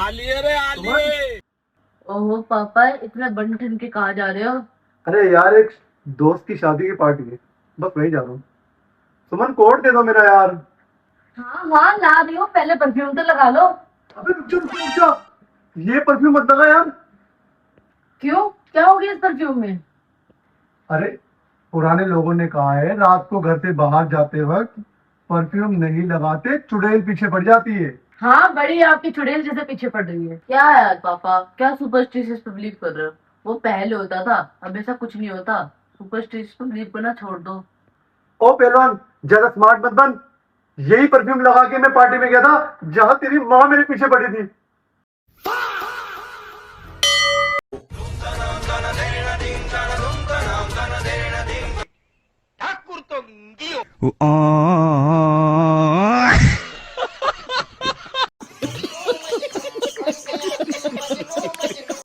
आलिए रे आलिए। ओहो पापा, इतना बन ठन के कहाँ जा रहे हो? अरे यार, एक दोस्त की शादी की पार्टी है, बस वही जा रहा हूँ। सुमन, कोट दे दो मेरा यार। हाँ हाँ, ला रही हो, पहले परफ्यूम तो लगा लो। अबे रुक जा रुक जा रुक जा। ये परफ्यूम मत लगा यार। क्यों, क्या हो गया इस परफ्यूम में? अरे, पुराने लोगों ने कहा है रात को घर से बाहर जाते वक्त परफ्यूम नहीं लगाते, चुड़ैल पीछे पड़ जाती है। हाँ, बड़ी आपकी चुड़ैल जैसे पीछे पड़ रही है। क्या यार पापा, क्या सुपरस्टिशियस पे बिलीव कर रहे हो? वो पहले होता था, अब ऐसा कुछ नहीं होता। सुपरस्टिशियस पे बिलीव करना छोड़ दो। ओ पहलवान, ज्यादा स्मार्ट मत बन। यही परफ्यूम लगा के मैं पार्टी में गया था जहां तेरी माँ मेरे पीछे पड़ी थी। ठाकुर तो